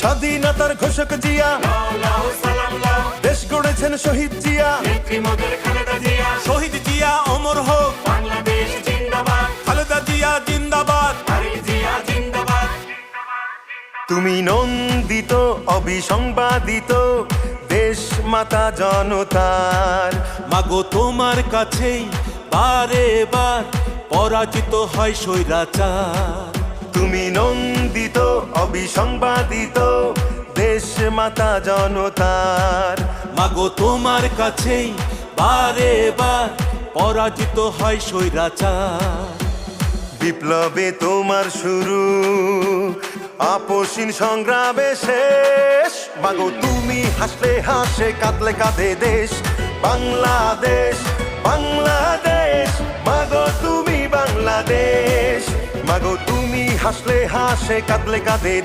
স্বাধীনতার ঘোষক জিয়া, দেশ গড়েছেন শহীদ জিয়া, শহীদ জিয়া অমর হোক, বাংলাদেশ জিন্দাবাদ, খালেদা জিয়া জিন্দাবাদ। তারেক জিয়া জিন্দাবাদ। তুমি নন্দিত অবিসংবাদিত দেশ মাতা জনতার। মাগো তোমার কাছেই বারে বার পরাজিত হয় স্বৈরাচার। তুমি নন্দিত অবিসংবাদিত দেশ মাতা জনতার। মাগো তোমার কাছেই বারে বার পরাজিত হয় স্বৈরাচার। বিপ্লবে তোমার শুরু, আপসীন সংগ্রামে শেষ। মাগো তুমি হাসলে হাসে, কাঁদলে কাঁদে দেশ বাংলাদেশ, বাংলাদেশ। মাগো তুমি বাংলাদেশ, মাগো তুমি হাসলে হাসে, কাঁদলে কাঁদে